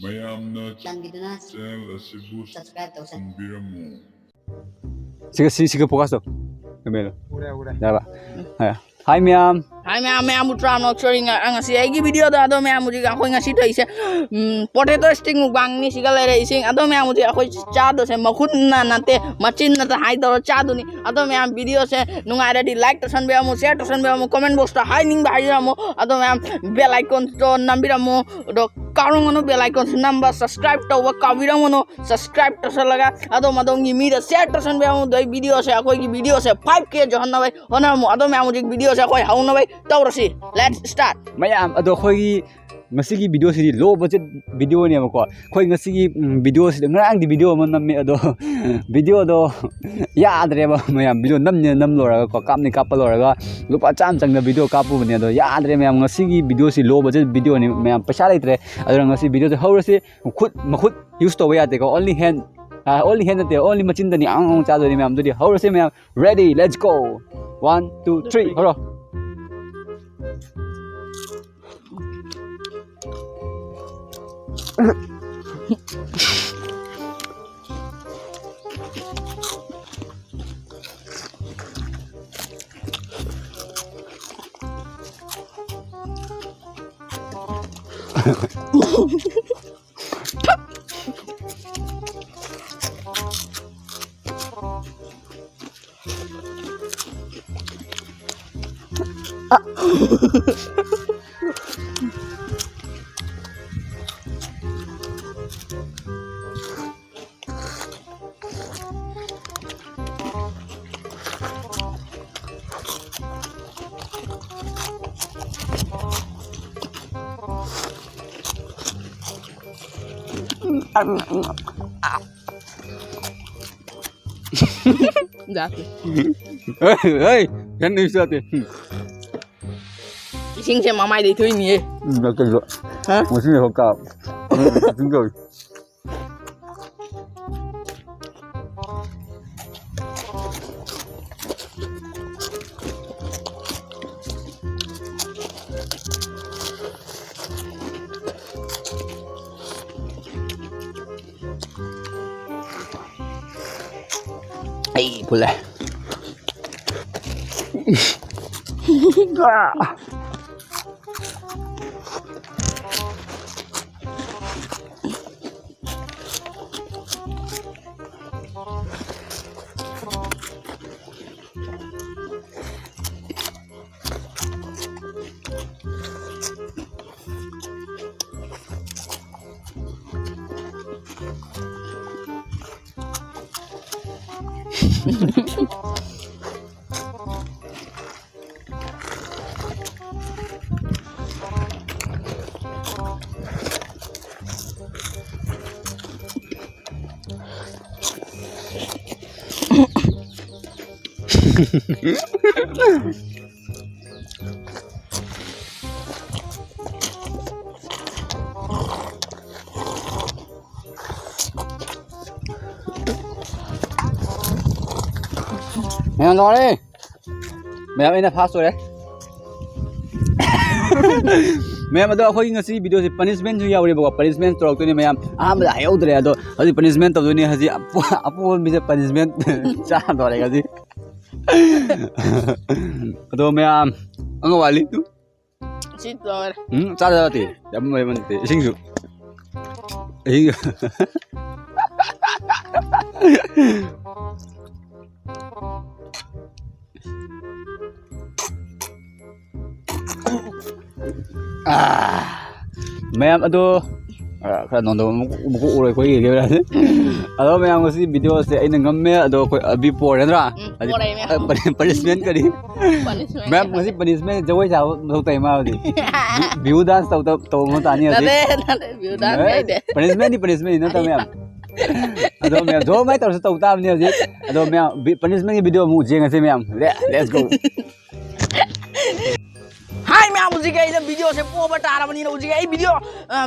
mayamna subscribe to Sige focus to. Kamelo. Daba. Hi ma'am. Hi ma'am, I'm trying not showing ang si ay video da ado ma'am muji ako nga sito ise potato sting mukbang ni sigala re ising ado ma'am muji ako cha do se makhun na nate machin na ta hai do cha do ni ado ma'am video se nunga ready like to san be mo share to san be mo comment box ta hi ning ba hi mo ado ma'am bell icon to nambira mo do karung no bell icon number subscribe to wa kawira mo subscribe to sa laga ado madong gi mi da share to san be mo do video se ako gi video se 5k johan na bai hona mo ado ma'am muji video se ako hauna bai Taurasi, let's start. Mayam ado khoi ngasigi video si low budget video ni amako khoi ngasigi video si ngrang di video man namme ado video do ya adre ba mayam video nam lora ko kapni kapal lora lupa cham chang na video kapu bani ado ya adre mayam ngasigi video si low budget video ni mayam paisa laitre ado ngasi video se horasi khut makhut use to ya te ko only hand te only machin dani ang cha do ni mayam do di horasi mayam ready let's go 1 2 3 horo Exactly. Hey, kan ni sa te. Ising se mamai de thui ni. Được rồi. Hả? Một xin học cả. Đúng rồi. Ay, pula. Mày ăn nó đi. Mày ăn fast rồi đấy. Mày mà đó khoi ngasi video si punishment ju yauri boka punishment torok to ni mày am la yau dre ado hadi punishment to ni haji apu mi se punishment cha dore gaji ado mày am ang wali tu Sit rồi. cha da ti dam mày man ti sing su ấy Mayam ado khá non do muku uroi koi ge ra ado mayam ngasi video se aina ngamme ado koi abi por ra punishment kari mayam ngasi punishment jawai ja ho tai ma di view dance to mo ta ni adi View dance kai de. punishment na ta mayam ado mayam jo mai tar se to ta ni adi ado mayam punishment video mu je ngasi mayam let's go हाय मैं मुझे इधर video से पोबर तारबनी मुझे ये video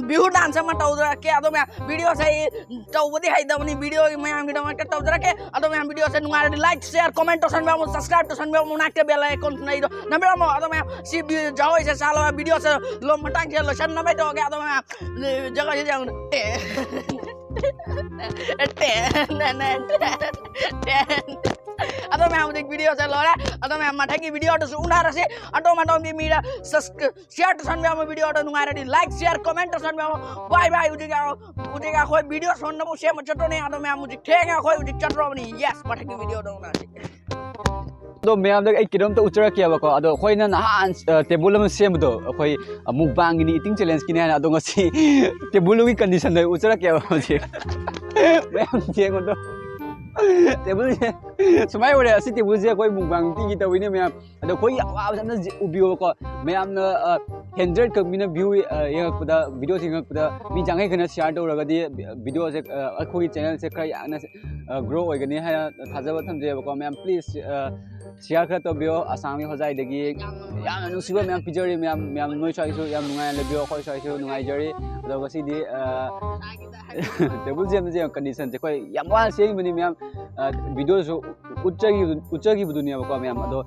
Bihu dance में तौदरा के अदो मैं वीडियो से तौबदी हाइदबनी वीडियो मैं गिडम के तौदरा के अदो मैं वीडियो से नुंगार लाइक शेयर कमेंट तो सन में सब्सक्राइब तो सन में मुनाके बेल आइकन नहीं दो नंबर में अदो मैं सी जाओ से सालो वीडियो से लो मटांग से लोशन नंबर तो के अदो मैं जगह से जाऊं atau मैं मुझे वीडियो से लो रहा atau मैं मठा की वीडियो तो सुना रहा से atau मठा की मेरा शेयर तो सन में हम वीडियो तो नुंगा रही लाइक शेयर कमेंट तो सन में हम बाय बाय उसे का कोई वीडियो सुनना मुझे मचटो नहीं atau मैं मुझे ठेंगा कोई उसे चटरो नहीं यस मठा की वीडियो तो उना तो मैं अब एक किलोम तो उचरा किया बको अदो खोई ना नहान टेबल में सेम दो खोई मुकबांग नि इटिंग चैलेंज की ने अदो ngasi टेबल की कंडीशन दे उचरा किया मुझे मैं जेंगो दो टेबल से सुमाय ओरे असि टेबल से कोई मुकबांग ती की तविने मैं अदो खोई आवाब समना उबियो को मैं amna 100 कमिना व्यू यंगपदा वीडियो सिंगपदा मी जांगे खना शेयर तौरगदी वीडियो से अखोई चैनल से खरा याना ग्रो होगनी है थाजब थमजे बको मैं प्लीज शेयर कर तो बियो आसामी होजाई दगी याम नुसिबो मैं पिजरी मैं नोय चाइसो याम नुंगाय लेबियो खोय चाइसो नुंगाय जरी अदो गसिदी टेबल जे कंडीशन से कोई याम वा सेंग बनी मैं वीडियो जो उच्चगी बुदुनिया बको मैं अदो